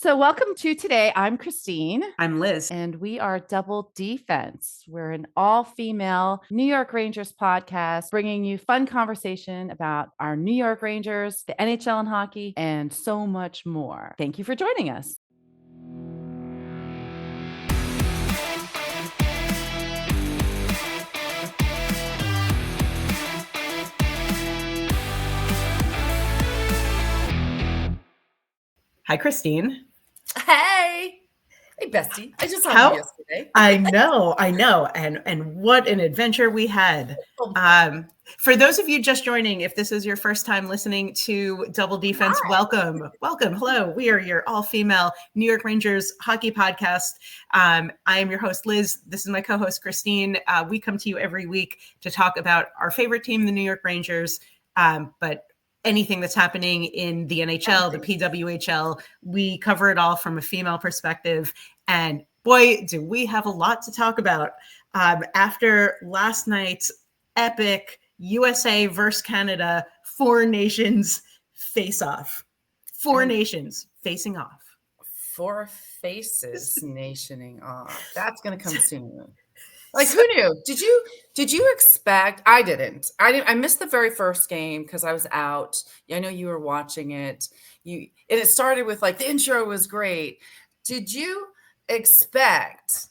So, welcome to today. I'm Christine. I'm Liz. And we are Double D-Fense. We're an all-female New York Rangers podcast, bringing you fun conversation about our New York Rangers, the NHL and hockey, and so much more. Thank you for joining us. Hi, Christine. Hey, bestie. I just saw you yesterday. I know. And what an adventure we had. For those of you just joining, if this is your first time listening to Double D-Fense, welcome. Hello. We are your all-female New York Rangers hockey podcast. I am your host, Liz. This is my co-host, Christine. We come to you every week to talk about our favorite team, the New York Rangers, but anything that's happening in the NHL, the PWHL, we cover it all from a female perspective. And boy, do we have a lot to talk about. After last night's epic USA versus Canada, four nations face off. Four nations facing off. Four faces nationing off. That's going to come soon. Like, who knew? Did you expect? I didn't. I missed the very first game because I was out. I know you were watching it. And it started with like the intro was great. Did you expect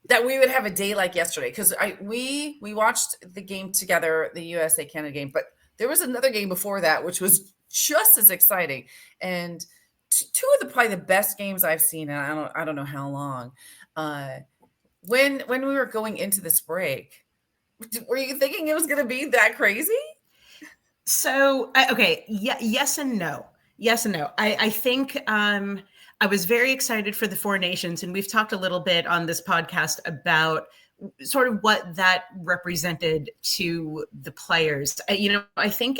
that we would have a day like yesterday? Because we watched the game together, the USA Canada game, but there was another game before that which was just as exciting, and two of probably the best games I've seen. And I don't know how long. When we were going into this break, were you thinking it was going to be that crazy? So, okay. Yes and no. I think I was very excited for the four nations. And we've talked a little bit on this podcast about sort of what that represented to the players. I think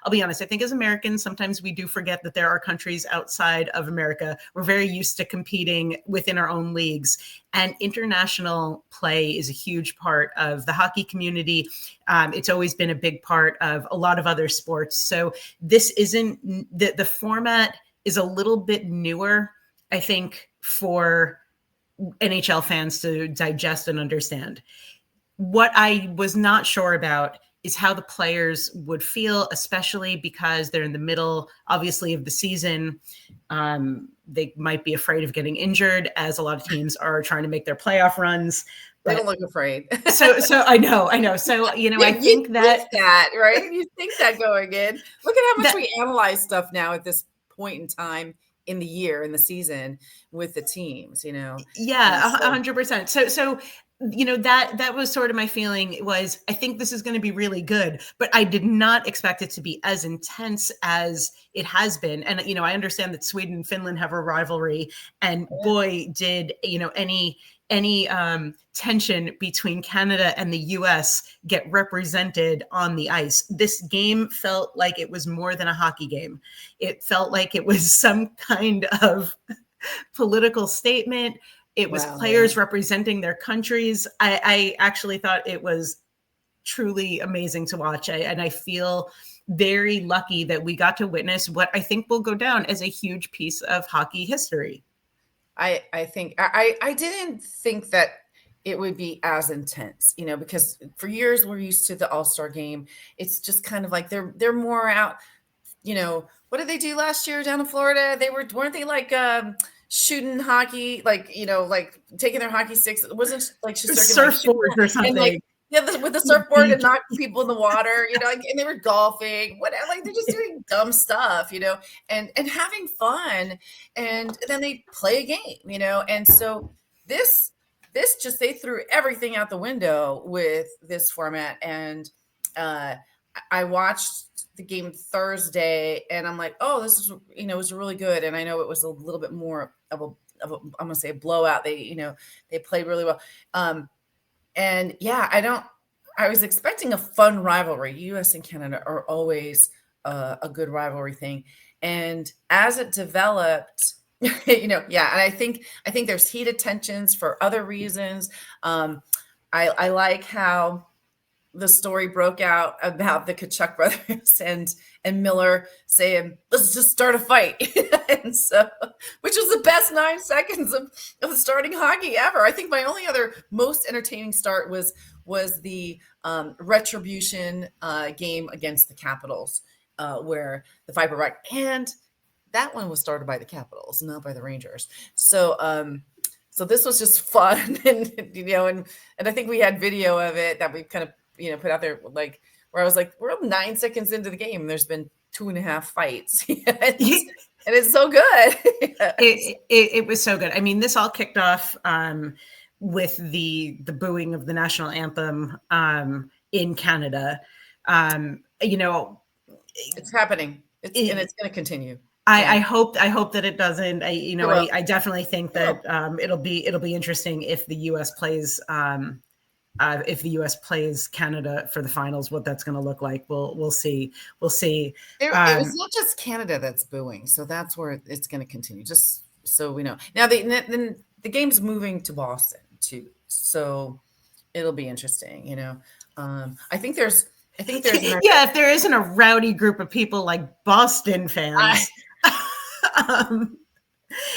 I'll be honest, I think as Americans, sometimes we do forget that there are countries outside of America. We're very used to competing within our own leagues, and international play is a huge part of the hockey community. It's always been a big part of a lot of other sports. So this isn't the format is a little bit newer, I think, for NHL fans to digest and understand. What I was not sure about is how the players would feel, especially because they're in the middle, obviously, of the season. They might be afraid of getting injured, as a lot of teams are trying to make their playoff runs. They don't look afraid. So I know. So, I think that, right? You think that going in. Look at how much we analyze stuff now at this point in time in the year, in the season with the teams, Yeah, 100%. So that was sort of my feeling was, I think this is going to be really good, but I did not expect it to be as intense as it has been. And, I understand that Sweden and Finland have a rivalry, and boy, did, any tension between Canada and the US get represented on the ice. This game felt like it was more than a hockey game. It felt like it was some kind of political statement. It was players representing their countries. I actually thought it was truly amazing to watch. And I feel very lucky that we got to witness what I think will go down as a huge piece of hockey history. I think I didn't think that it would be as intense, because for years we're used to the All-Star game. It's just kind of like they're more out, what did they do last year down in Florida? Weren't they like shooting hockey, like taking their hockey sticks? It wasn't like surfboard or something. And with the surfboard and knocking people in the water, and they were golfing, whatever. Like they're just doing dumb stuff, and having fun, and then they play a game, And so this just, they threw everything out the window with this format. And I watched the game Thursday, and I'm like, oh, this is, it was really good. And I know it was a little bit more of a I'm gonna say a blowout. They played really well. And yeah, I was expecting a fun rivalry. US and Canada are always a good rivalry thing. And as it developed, and I think there's heated tensions for other reasons. I like how the story broke out about the Kachuk brothers and Miller saying, "Let's just start a fight," and so, which was the best 9 seconds of starting hockey ever. I think my only other most entertaining start was the retribution game against the Capitals, where the Viper Rock, and that one was started by the Capitals, not by the Rangers. So so this was just fun, and and I think we had video of it that we kind of put out there, like where I was like, we're 9 seconds into the game, and there's been 2.5 fights, and it's so good. It was so good. I mean, this all kicked off with the booing of the national anthem in Canada. It's happening, and it's going to continue. I hope that it doesn't. I definitely think that it'll be interesting if the U.S. plays Canada for the finals. What that's going to look like, we'll see. It was not just Canada that's booing, so that's where it's going to continue. Just so we know. Now the game's moving to Boston too, so it'll be interesting. I think there's yeah, if there isn't a rowdy group of people like Boston fans.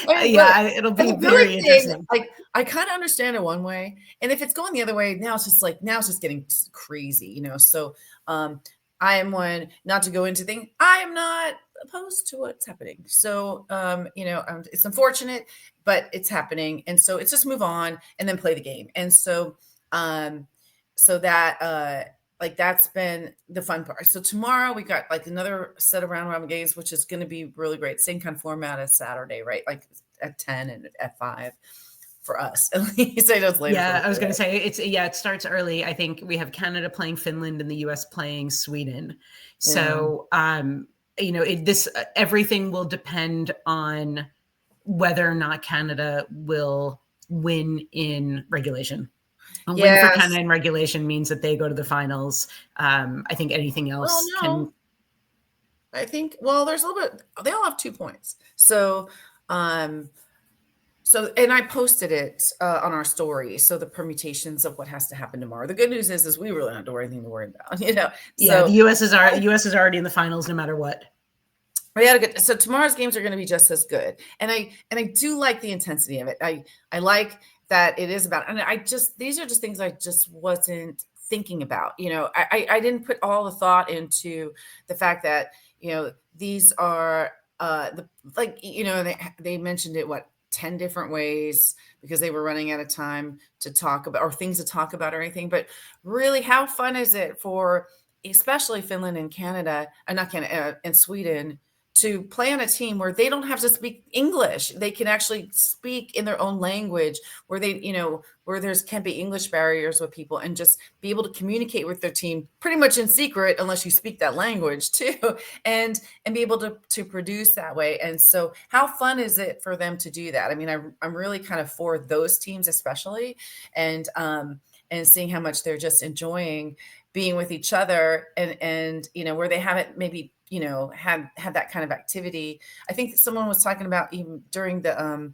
It'll be very interesting. Like, I kind of understand it one way, and if it's going the other way, now it's just getting crazy, So I am one, not to go into things, I am not opposed to what's happening. So it's unfortunate, but it's happening, and so it's just move on and then play the game. And so that that's been the fun part. So tomorrow we got like another set of round robin games, which is going to be really great. Same kind of format as Saturday, right? Like at 10 and at 5 for us. At least I just later. Yeah, I was going to say it starts early. I think we have Canada playing Finland and the US playing Sweden. So, everything will depend on whether or not Canada will win in regulation. A win for Canada in regulation means that they go to the finals. I think anything else can. I think, there's a little bit, they all have 2 points. So, and I posted it on our story. So the permutations of what has to happen tomorrow. The good news is we really don't have to worry anything to worry about, Yeah, the US is already in the finals no matter what. So tomorrow's games are going to be just as good. And I do like the intensity of it. I like that it is about, and these are just things I just wasn't thinking about. I didn't put all the thought into the fact that, these are they mentioned it, 10 different ways, because they were running out of time to talk about, or things to talk about or anything. But really, how fun is it for especially Finland and Canada, not Canada, and Sweden, to play on a team where they don't have to speak English. They can actually speak in their own language, where where there's can't be English barriers with people, and just be able to communicate with their team pretty much in secret, unless you speak that language too, and be able to produce that way. And so how fun is it for them to do that? I mean, I'm really kind of for those teams, especially, and seeing how much they're just being with each other, and where they haven't maybe had that kind of activity. I think someone was talking about, even during the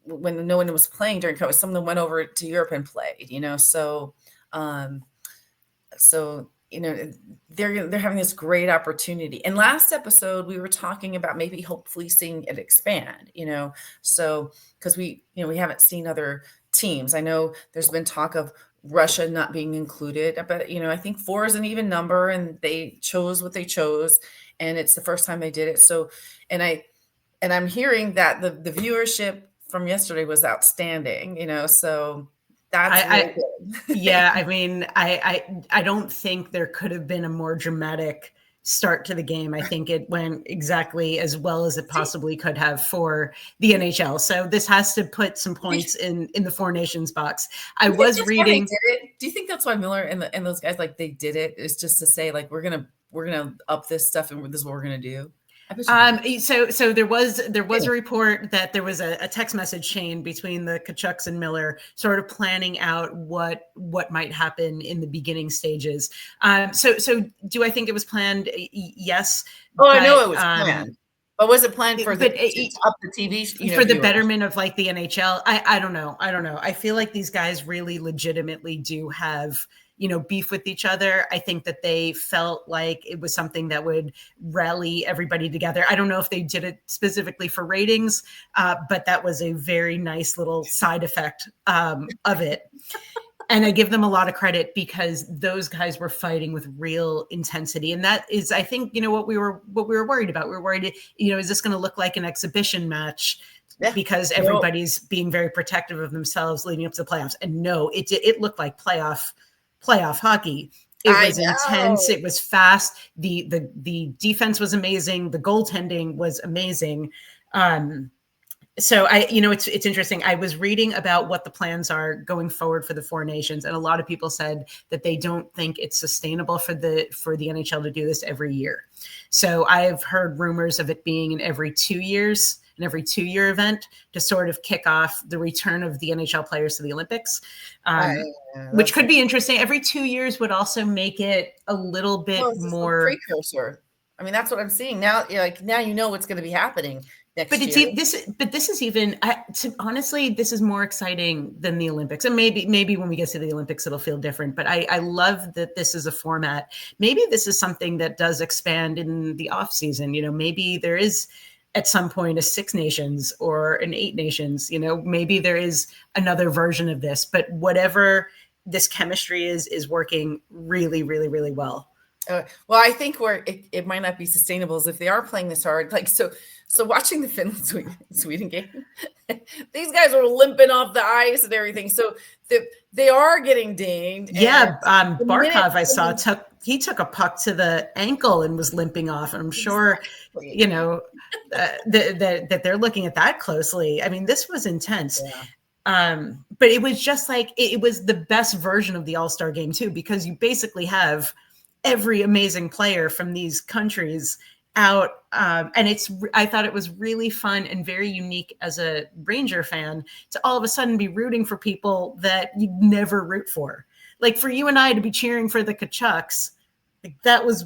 when no one was playing during COVID, someone went over to Europe and played, so they're having this great opportunity. And last episode we were talking about maybe hopefully seeing it expand, so because we haven't seen other teams. I know there's been talk of Russia not being included, but I think 4 is an even number, and they chose what they chose, and it's the first time they did it. So, and I'm hearing that the viewership from yesterday was outstanding, so that's really good. Yeah, I mean, I don't think there could have been a more dramatic start to the game. I think it went exactly as well as it possibly could have for the NHL. So this has to put some points in the Four Nations box. I was reading. Do you think that's why Miller and those guys, like, they did it? Is just to say, like, we're gonna up this stuff, and this is what we're gonna do? So there was a report that there was a text message chain between the Kachucks and Miller, sort of planning out what might happen in the beginning stages. So do I think it was planned? Yes. I know it was planned. But was it planned for up the TV for the betterment of like the NHL? I don't know. I feel like these guys really legitimately do have beef with each other. I think that they felt like it was something that would rally everybody together. I don't know if they did it specifically for ratings, but that was a very nice little side effect of it. And I give them a lot of credit because those guys were fighting with real intensity. And that is, I think, what we were worried about. We were worried, is this going to look like an exhibition match? Yeah. Because everybody's being very protective of themselves leading up to the playoffs. And no, it looked like playoff hockey. It was intense. It was fast. The defense was amazing. The goaltending was amazing. So it's interesting. I was reading about what the plans are going forward for the Four Nations, and a lot of people said that they don't think it's sustainable for the NHL to do this every year. So I've heard rumors of it being an every 2 years, an every 2 year event to sort of kick off the return of the NHL players to the Olympics, which could be interesting. Every 2 years would also make it a little bit more precursor. I mean, that's what I'm seeing now. Now you know what's going to be happening. This is even honestly, this is more exciting than the Olympics. And maybe when we get to the Olympics, it'll feel different. But I love that this is a format. Maybe this is something that does expand in the off season. Maybe there is at some point a 6 nations or an 8 nations. Maybe there is another version of this. But whatever this chemistry is working really, really, really well. Well, I think where it might not be sustainable is if they are playing this hard. So watching the Finland-Sweden game, these guys were limping off the ice and everything. So they are getting dinged. Yeah, Barkov, I saw, took a puck to the ankle and was limping off. And I'm sure, that they're looking at that closely. I mean, this was intense. Yeah. But it was just like, it was the best version of the All-Star game too, because you basically have every amazing player from these countries out. And I thought it was really fun and very unique as a Ranger fan to all of a sudden be rooting for people that you'd never root for. Like for you and I to be cheering for the Kachucks, that was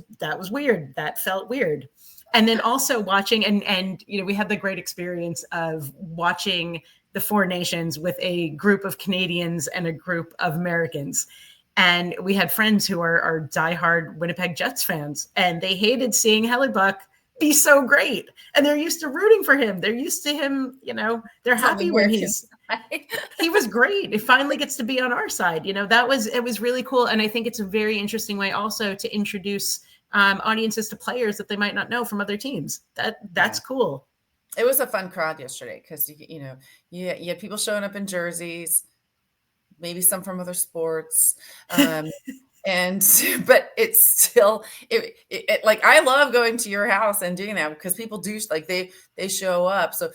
weird. That felt weird. And then also watching and we had the great experience of watching the Four Nations with a group of Canadians and a group of Americans. And we had friends who are diehard Winnipeg Jets fans, and they hated seeing Hellebuck be so great. And they're used to rooting for him. They're used to him, they're happy when he was great. It finally gets to be on our side. It was really cool. And I think it's a very interesting way also to introduce audiences to players that they might not know from other teams. That's cool. It was a fun crowd yesterday because, you had people showing up in jerseys, maybe some from other sports. But it's still, like, I love going to your house and doing that because people do, like, they show up. So,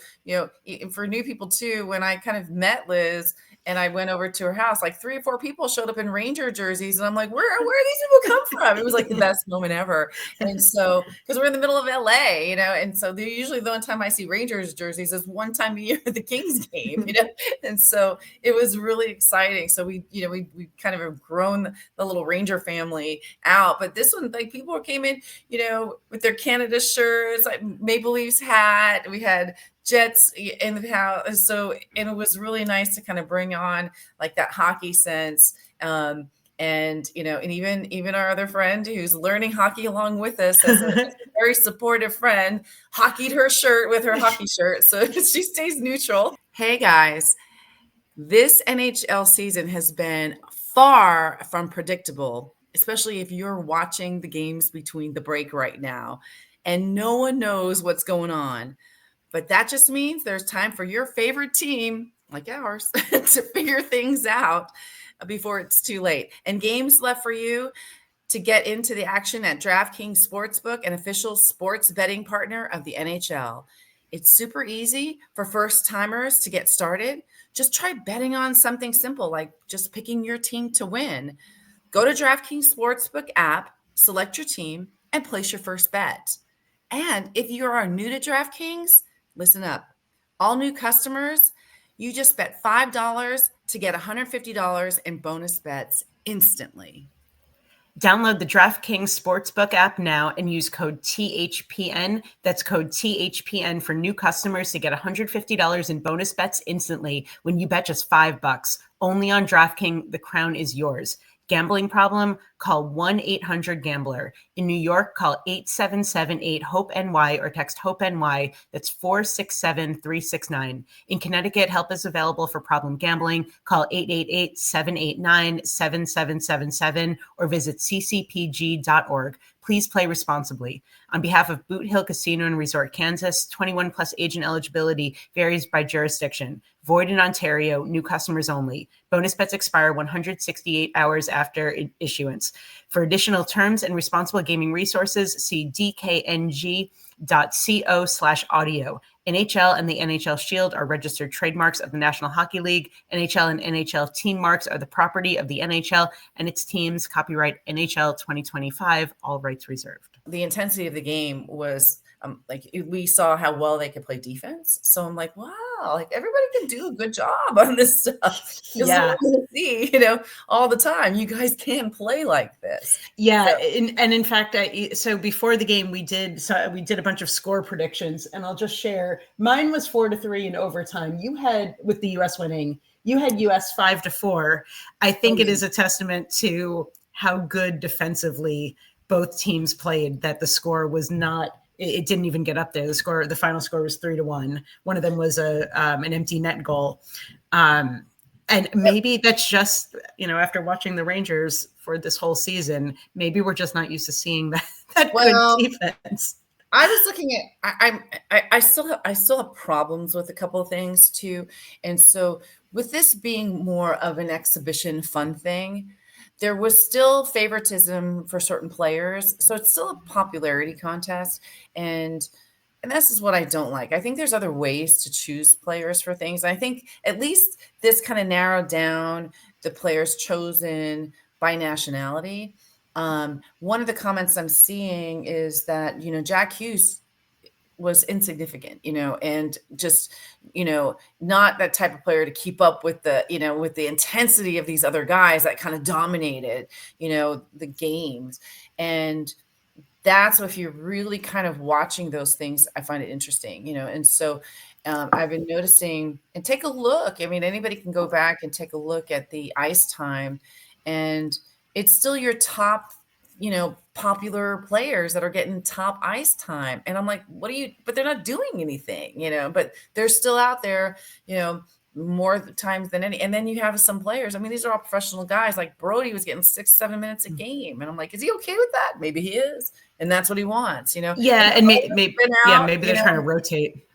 for new people too, when I kind of met Liz and I went over to her house, like 3 or 4 people showed up in Ranger jerseys. And I'm like, where do these people come from? It was like the best moment ever. And so, because we're in the middle of LA, and so they're usually the only time I see Rangers jerseys is one time a year at the Kings game, and so it was really exciting. So we kind of have grown the little Ranger family out. But this one, like, people came in, with their Canada shirts, like Maple Leafs hat. We had Jets in the house. So, and it was really nice to kind of bring on like that hockey sense. And even our other friend who's learning hockey along with us as a very supportive friend, hockeyed her shirt with her hockey shirt. So she stays neutral. Hey guys, this NHL season has been far from predictable, especially if you're watching the games between the break right now and no one knows what's going on. But that just means there's time for your favorite team, like ours, to figure things out before it's too late. And games left for you to get into the action at DraftKings Sportsbook, an official sports betting partner of the NHL. It's super easy for first timers to get started. Just try betting on something simple, like just picking your team to win. Go to DraftKings Sportsbook app, select your team, and place your first bet. And if you are new to DraftKings, listen up. All new customers, you just bet $5 to get $150 in bonus bets instantly. Download the DraftKings Sportsbook app now and use code THPN. That's code THPN for new customers to get $150 in bonus bets instantly when you bet just $5. Only on DraftKings, the crown is yours. Gambling problem? Call 1-800-GAMBLER. In New York, call 877-8-HOPE-NY or text HOPE-NY. That's 467-369. In Connecticut, help is available for problem gambling. Call 888-789-7777 or visit ccpg.org. Please play responsibly. On behalf of Boot Hill Casino and Resort, Kansas, 21 plus agent eligibility varies by jurisdiction. Void in Ontario, new customers only. Bonus bets expire 168 hours after issuance. For additional terms and responsible gaming resources, see dkng.co/audio. NHL and the NHL Shield are registered trademarks of the National Hockey League. NHL and NHL team marks are the property of the NHL and its teams. Copyright NHL 2025, all rights reserved. The intensity of the game was like we saw how well they could play defense. So I'm like, wow, like everybody can do a good job on this stuff. Yeah. See, all the time, you guys can play like this. Yeah. So, and in fact, so before the game, we did a bunch of score predictions, and I'll just share. Mine was 4-3 in overtime. You had, with the US winning, you had US 5-4. I think it is a testament to how good defensively both teams played that the score was not. It didn't even get up there. The final score was 3-1. One of them was an empty net goal. And maybe that's just, after watching the Rangers for this whole season, maybe we're just not used to seeing that good defense. I was looking at, I still have problems with a couple of things too. And so with this being more of an exhibition fun thing, there was still favoritism for certain players. So it's still a popularity contest. And this is what I don't like. I think there's other ways to choose players for things. I think at least this kind of narrowed down the players chosen by nationality. One of the comments I'm seeing is that, Jack Hughes was insignificant, and just, not that type of player to keep up with with the intensity of these other guys that kind of dominated, the games. And that's if you're really kind of watching those things, I find it interesting, and so I've been noticing, and take a look. I mean, anybody can go back and take a look at the ice time, and it's still your top, popular players that are getting top ice time. And I'm like, but they're not doing anything, but they're still out there, more times than any. And then you have some players. I mean, these are all professional guys. Like Brody was getting 6-7 minutes a game. And I'm like, is he okay with that? Maybe he is. And that's what he wants, Yeah. And maybe they're trying to rotate.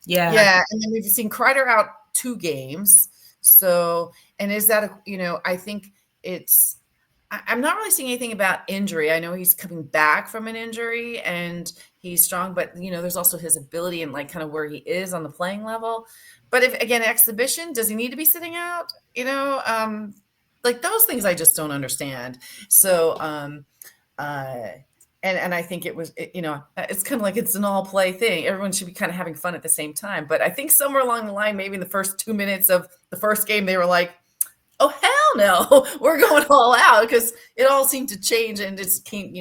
Yeah. Yeah. And then we've seen Kreider out 2 games. So, and is that, I think I'm not really seeing anything about injury. I know he's coming back from an injury and he's strong, but there's also his ability and like kind of where he is on the playing level. But if again, exhibition, does he need to be sitting out? Like those things I just don't understand. So, and I think it was, it's kind of like it's an all play thing. Everyone should be kind of having fun at the same time. But I think somewhere along the line, maybe in the first 2 minutes of the first game, they were like, oh, hell no, we're going all out, because it all seemed to change and it came,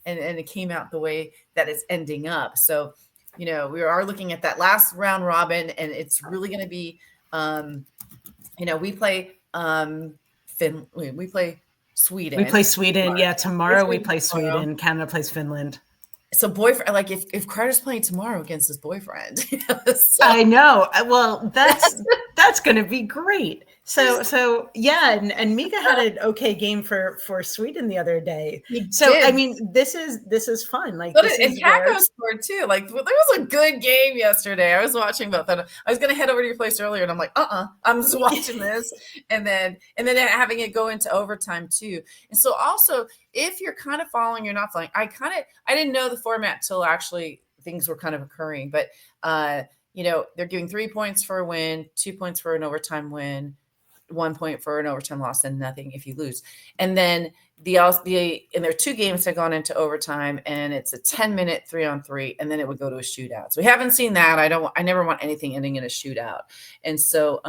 and it came out the way that it's ending up. So, we are looking at that last round robin, and it's really going to be, we play we play Sweden. We play Sweden. Yeah. Tomorrow we play Sweden. Canada plays Finland. So boyfriend, like if Kreider's playing tomorrow against his boyfriend, so. I know. Well, that's going to be great. So yeah, and Mika had an okay game for Sweden the other day. So I mean, this is fun. Like, and Kako scored too. Like, there was a good game yesterday. I was watching both. I was going to head over to your place earlier, and I'm like, I'm just watching this, and then having it go into overtime too. And so also, if you're kind of following, you're not following. I didn't know the format till actually things were kind of occurring, but they're giving 3 points for a win, 2 points for an overtime win, 1 point for an overtime loss, and nothing if you lose. And then there are 2 games that have gone into overtime, and it's a 10-minute 3-on-3, and then it would go to a shootout. So we haven't seen that. I never want anything ending in a shootout. And so,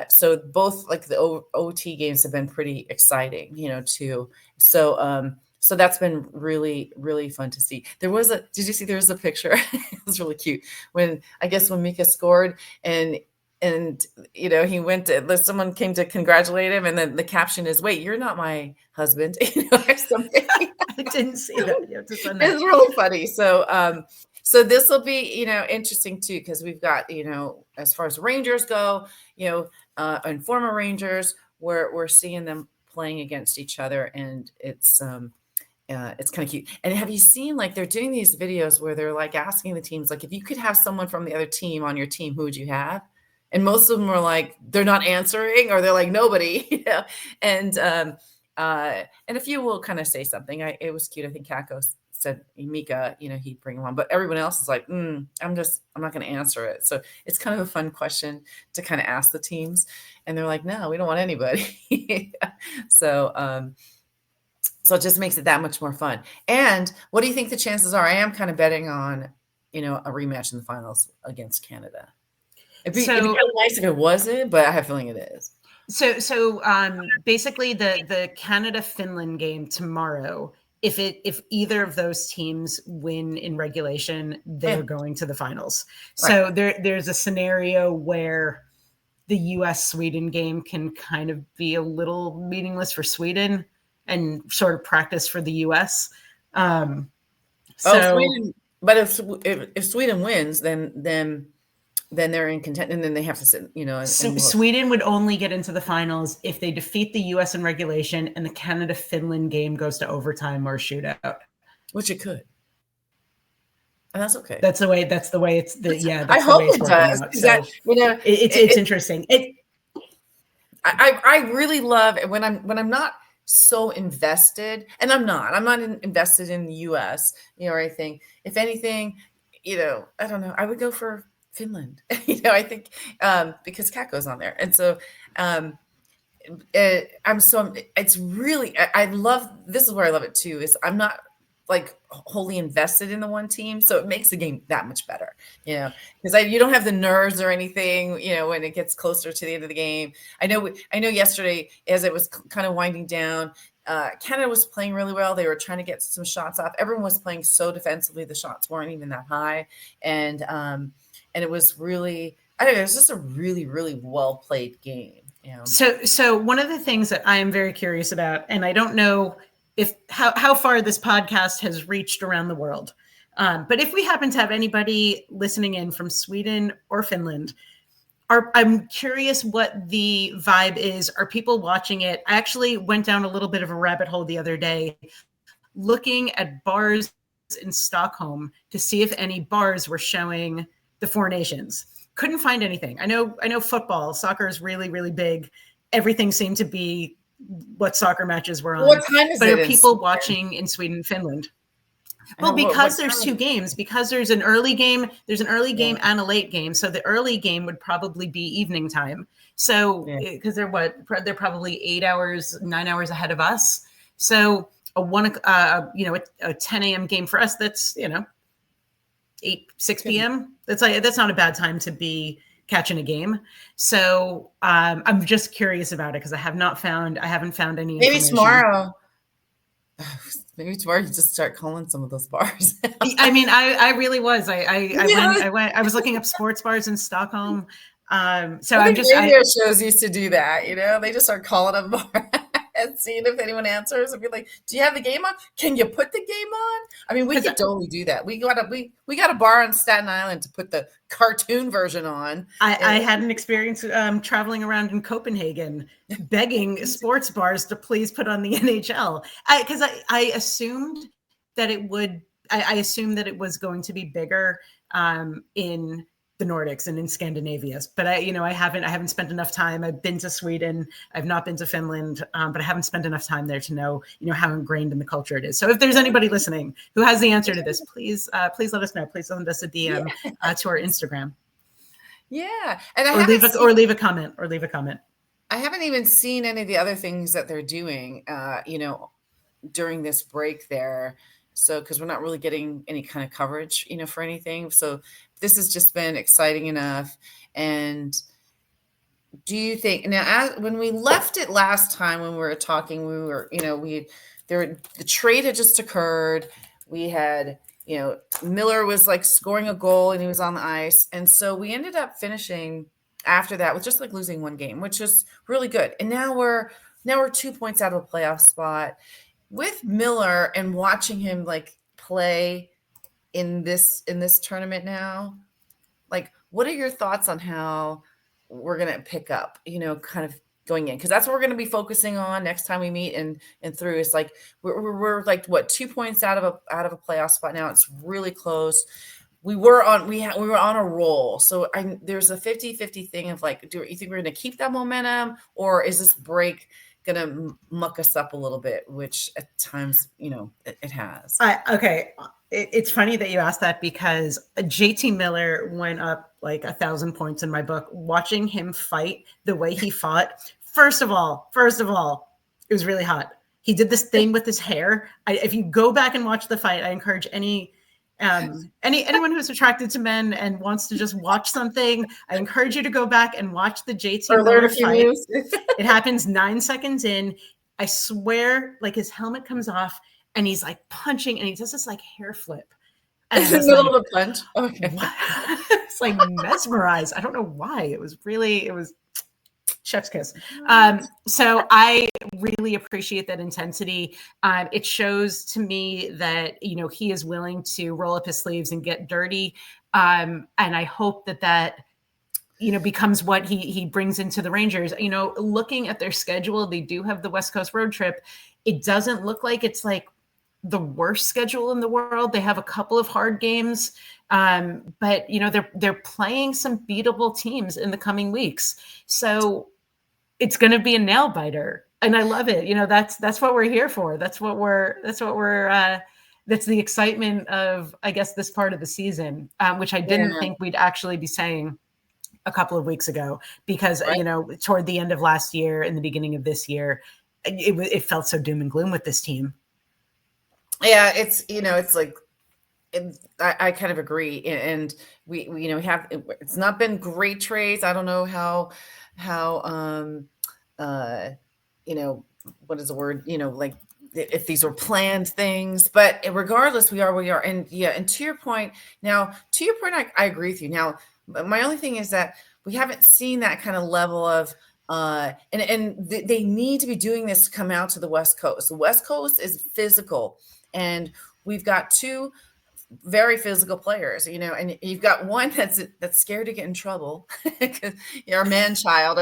so both like the OT games have been pretty exciting, too. So, so that's been really, really fun to see. Did you see there was a picture? It was really cute when Mika scored, and and he went to someone came to congratulate him, and then the caption is, "Wait, you're not my husband," or something. I didn't see that. You have to send that. It's really funny. So this will be, interesting too, because we've got, as far as Rangers go, and former Rangers, we're seeing them playing against each other, and it's kind of cute. And have you seen, like, they're doing these videos where they're like asking the teams, like, if you could have someone from the other team on your team, who would you have? And most of them are like, they're not answering, or they're like, nobody, and a few will kind of say something. It was cute. I think Kako said Mika, he'd bring him on, but everyone else is like, I'm not going to answer it. So it's kind of a fun question to kind of ask the teams, and they're like, no, we don't want anybody. So it just makes it that much more fun. And what do you think the chances are? I am kind of betting on, a rematch in the finals against Canada. It'd be kind of nice if it wasn't, but I have a feeling it is. So basically the Canada-Finland game tomorrow, if either of those teams win in regulation, they're going to the finals. Right. So there's a scenario where the US-Sweden game can kind of be a little meaningless for Sweden and sort of practice for the US. Sweden, but if Sweden wins, then they're in contention, and then they have to sit, Sweden would only get into the finals if they defeat the US in regulation and the Canada-Finland game goes to overtime or shootout. Which it could. And that's okay. That's the way it's I hope it does. So, it's interesting. I really love it when I'm not so invested, and I'm not invested in the US, or anything. If anything, I don't know, I would go for Finland, I think, because Kako's on there. And so it's really, I love, this is where I love it too, is I'm not like wholly invested in the one team. So it makes the game that much better, because you don't have the nerves or anything, when it gets closer to the end of the game. I know yesterday, as it was kind of winding down, Canada was playing really well. They were trying to get some shots off. Everyone was playing so defensively. The shots weren't even that high. And it was really, I don't know, it was just a really, really well played game. So one of the things that I am very curious about, and I don't know how far this podcast has reached around the world, but if we happen to have anybody listening in from Sweden or Finland, I'm curious what the vibe is. Are people watching it? I actually went down a little bit of a rabbit hole the other day, looking at bars in Stockholm to see if any bars were showing the Four Nations. Couldn't find anything. I know football, soccer is really, really big. Everything seemed to be what soccer matches were on. What time is it? But are people watching in Sweden and Finland? Well, because there's two games, because there's an early game, game and a late game. So the early game would probably be evening time. So because they're probably 9 hours ahead of us. So a 10 a.m. game for us, that's 6 p.m. That's not a bad time to be catching a game. So I'm just curious about it because I haven't found any. Maybe tomorrow. Maybe tomorrow you just start calling some of those bars. I mean, I really was. I was looking up sports bars in Stockholm. So I'm just radio shows used to do that. They just start calling them bar and seeing if anyone answers and be like, "Do you have the game on? Can you put the game on?" I mean, we could totally do that. We got a bar on Staten Island to put the cartoon version on. I had an experience traveling around in Copenhagen, begging sports bars to please put on the NHL because I assumed that it would. I assumed that it was going to be bigger in the Nordics and in Scandinavia, but I haven't spent enough time. I've been to Sweden. I've not been to Finland, but I haven't spent enough time there to know, how ingrained in the culture it is. So if there's anybody listening who has the answer to this, please let us know. Please send us a DM to our Instagram. Yeah. And leave a comment. I haven't even seen any of the other things that they're doing, during this break there. So, because we're not really getting any kind of coverage, for anything. So this has just been exciting enough. And do you think now, when we left it last time, when we were talking, we were, the trade had just occurred. We had, Miller was like scoring a goal and he was on the ice. And so we ended up finishing after that with just like losing one game, which is really good. And now we're 2 points out of a playoff spot with Miller, and watching him like play in this tournament now. Like, what are your thoughts on how we're going to pick up, kind of going in? Because that's what we're going to be focusing on next time we meet and through. It's like we're like, what, 2 points out of a playoff spot now. It's really close. We were on a roll. So there's a 50-50 thing of like, do you think we're going to keep that momentum, or is this break going to muck us up a little bit, which at times, it has. Okay. It's funny that you asked that, because JT Miller went up like 1,000 points in my book. Watching him fight the way he fought. First of all, it was really hot. He did this thing with his hair. If you go back and watch the fight, I encourage anyone who's attracted to men and wants to just watch something, I encourage you to go back and watch the JT Miller fight. It happens 9 seconds in. I swear, like, his helmet comes off and he's like punching, and he does this like hair flip. And in the middle of a punch. Okay. It's like mesmerized. I don't know why. It was chef's kiss. So I really appreciate that intensity. It shows to me that, he is willing to roll up his sleeves and get dirty. And I hope that becomes what he brings into the Rangers. Looking at their schedule, they do have the West Coast road trip. It doesn't look like it's like the worst schedule in the world. They have a couple of hard games. But they're playing some beatable teams in the coming weeks. So it's going to be a nail biter, and I love it. That's what we're here for. That's the excitement of, I guess, this part of the season, which I didn't think we'd actually be saying a couple of weeks ago, because, toward the end of last year and the beginning of this year, it felt so doom and gloom with this team. Yeah. It's like, I kind of agree. And we have, it's not been great trades. I don't know how what is the word, like if these were planned things, but regardless, we are where we are. And to your point, I agree with you. Now, my only thing is that we haven't seen that kind of level of, they need to be doing this to come out to the West Coast. The West Coast is physical, and we've got two very physical players, and you've got one that's scared to get in trouble, because our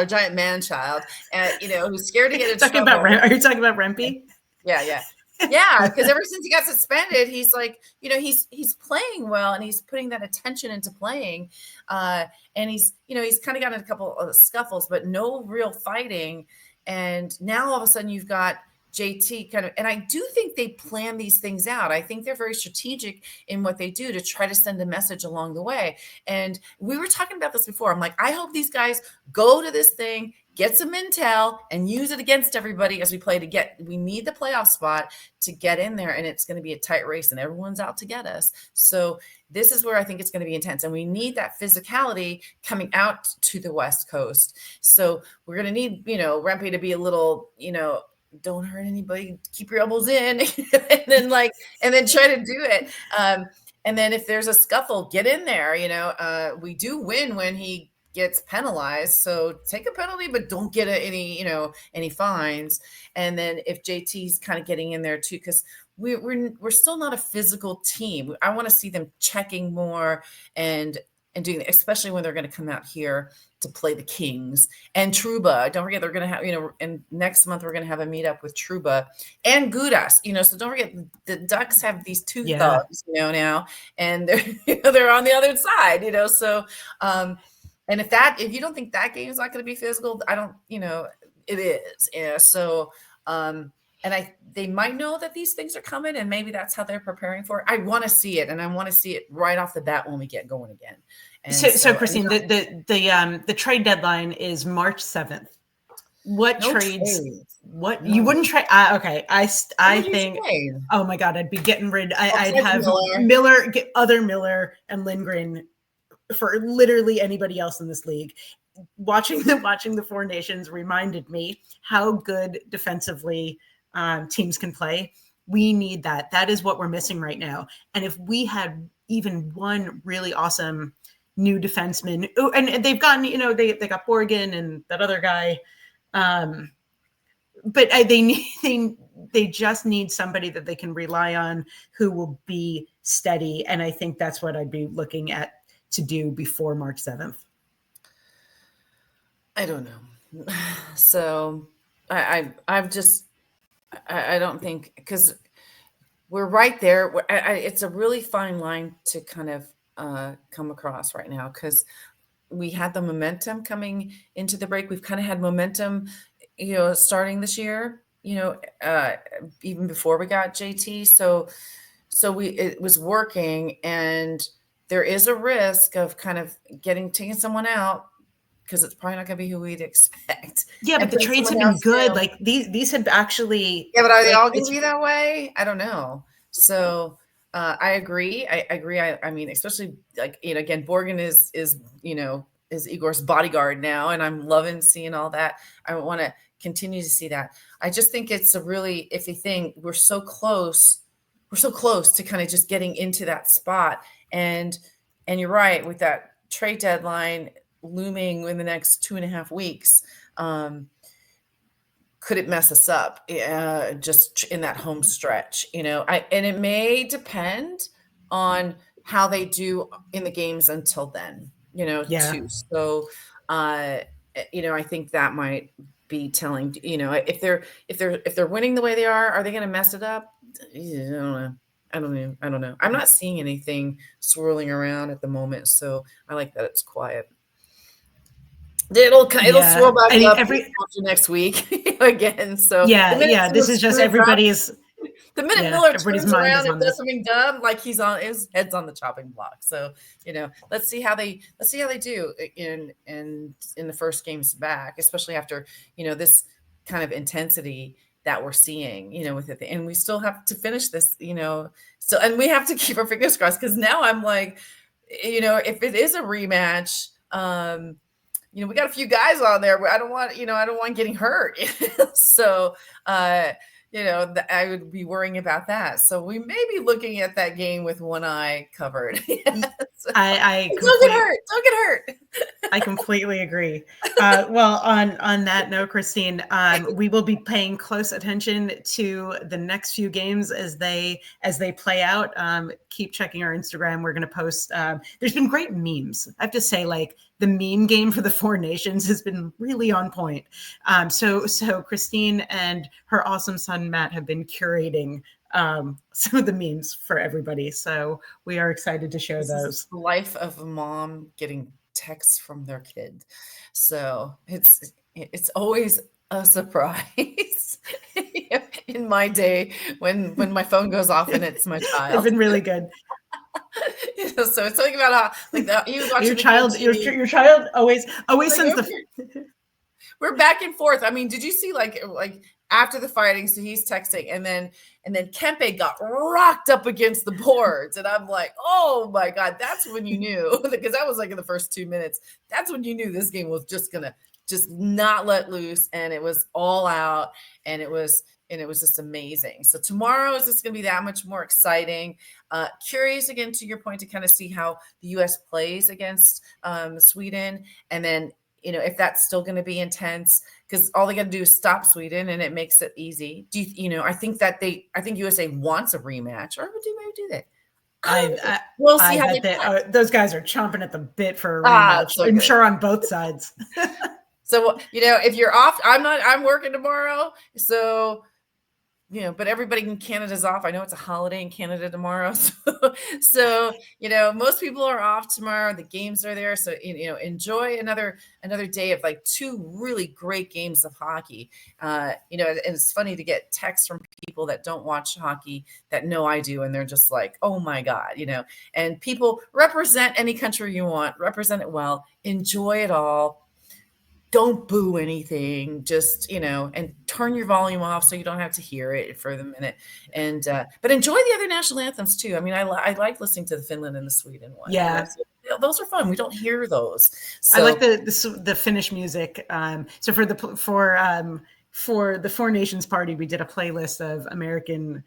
giant man child, and who's scared to get in trouble. Are you talking about Rempe? Yeah. Because ever since he got suspended, he's like, he's playing well, and he's putting that attention into playing, and he's kind of gotten a couple of scuffles, but no real fighting. And now all of a sudden you've got JT kind of, and I do think they plan these things out. I think they're very strategic in what they do to try to send a message along the way. And we were talking about this before. I'm like, I hope these guys go to this thing, get some intel, and use it against everybody as we play we need the playoff spot to get in there, and it's going to be a tight race, and everyone's out to get us. So this is where I think it's going to be intense, and we need that physicality coming out to the West Coast. So we're going to need, Rempe to be a little, don't hurt anybody, keep your elbows in, and then try to do it. And then if there's a scuffle, get in there. We do win when he gets penalized, so take a penalty, but don't get any fines. And then if JT's kind of getting in there too, because we're still not a physical team. I want to see them checking more and doing that, especially when they're going to come out here to play the Kings and Trouba. Don't forget, they're going to have, and next month we're going to have a meetup with Trouba and Gudas, so don't forget the Ducks have these two thugs, now, and they're on the other side, so, and if you don't think that game is not going to be physical, I don't, it is. Yeah. So, and they might know that these things are coming, and maybe that's how they're preparing for it. I want to see it, and I want to see it right off the bat when we get going again. And so Christine, the trade deadline is March 7th. What trades? Trades. What you wouldn't trade? Okay, I think. Oh my God, I'd be getting rid. I'd have Miller, get other Miller and Lindgren for literally anybody else in this league. Watching the Four Nations reminded me how good defensively teams can play. We need that. That is what we're missing right now. And if we had even one really awesome new defensemen. Oh, and they've gotten, they got Borgen and that other guy. But they just need somebody that they can rely on who will be steady. And I think that's what I'd be looking at to do before March 7th. I don't know. So I don't think, because we're right there. It's a really fine line to kind of come across right now, because we had the momentum coming into the break. We've kind of had momentum, starting this year, even before we got JT. So it was working, and there is a risk of kind of taking someone out, because it's probably not going to be who we'd expect. Yeah, but the trades have been good. Like these have actually. Yeah, but are they all going to be that way? I don't know. So I agree. I agree. I mean, especially again, Borgen is Igor's bodyguard now, and I'm loving seeing all that. I want to continue to see that. I just think it's a really iffy thing. We're so close to kind of just getting into that spot. And you're right, with that trade deadline looming in the next 2.5 weeks, could it mess us up just in that home stretch? And it may depend on how they do in the games until then, too. So, I think that might be telling, if they're winning the way they are they going to mess it up? I don't know. I'm not seeing anything swirling around at the moment, so I like that it's quiet. It'll swirl back up after next week again. So this is just everybody's. The minute Miller turns around and does something dumb, like his head's on the chopping block. So let's see how they do in the first games back, especially after this kind of intensity that we're seeing, with it. And we still have to finish this, so, and we have to keep our fingers crossed, because now I'm like, if it is a rematch, we got a few guys on there where I don't want getting hurt. So, I would be worrying about that. So we may be looking at that game with one eye covered. Don't get hurt. I completely agree. Well, on that note, Christine, we will be paying close attention to the next few games as they play out. Keep checking our Instagram. We're going to post. There's been great memes. I have to say, like, the meme game for the Four Nations has been really on point. So Christine and her awesome son Matt have been curating some of the memes for everybody. So we are excited to share those. The life of a mom getting texts from their kid. So it's always a surprise in my day when my phone goes off and it's my child. It's been really good. So it's something about how your child always sends the. We're back and forth. I mean, did you see like after the fighting? So he's texting, and then Kempe got rocked up against the boards, and I'm like, oh my god, that's when you knew, because that was like in the first 2 minutes. That's when you knew this game was just gonna not let loose, and it was all out, and it was just amazing. So tomorrow is just going to be that much more exciting. Curious, again, to your point, to kind of see how the U.S. plays against Sweden. And then, if that's still going to be intense, because all they got to do is stop Sweden and it makes it easy. I think USA wants a rematch, or do they? We'll see how those guys are chomping at the bit for a rematch. So I'm sure on both sides. So, if you're off, I'm working tomorrow. So, but everybody in Canada's off. I know it's a holiday in Canada tomorrow. So, most people are off tomorrow. The games are there. So, enjoy another day of like 2 really great games of hockey. And it's funny to get texts from people that don't watch hockey that know I do. And they're just like, oh my God, and people represent any country you want, represent it well, enjoy it all. Don't boo anything, just, and turn your volume off so you don't have to hear it for the minute. And, but enjoy the other national anthems too. I mean, I like listening to the Finland and the Sweden one. Yeah. Those are fun. We don't hear those. So. I like the Finnish music. So for the Four Nations party, we did a playlist of American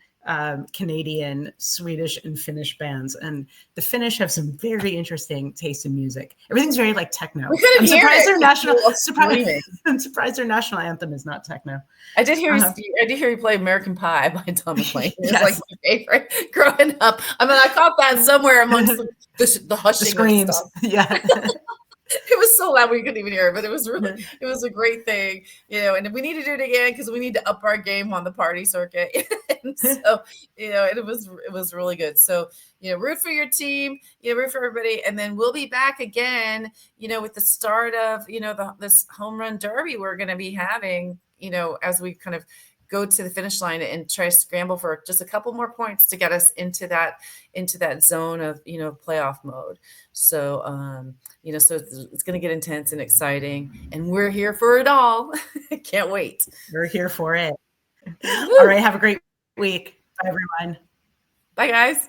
Canadian, Swedish, and Finnish bands. And the Finnish have some very interesting taste in music. Everything's very like techno. I'm surprised I'm surprised their national anthem is not techno. I did hear you play American Pie by Thomas Lane. It was like my favorite growing up. I mean, I caught that somewhere amongst the hushing the screams. Stuff. Yeah. It was so loud we couldn't even hear it, but it was a great thing, and we need to do it again because we need to up our game on the party circuit. And so, and it was really good. So, root for your team, root for everybody. And then we'll be back again, with the start of, this home run derby we're going to be having, as we kind of go to the finish line and try to scramble for just a couple more points to get us into that zone of, playoff mode. So, so it's going to get intense and exciting, and we're here for it all. Can't wait. We're here for it. All right. Have a great week. Bye, everyone. Bye, guys.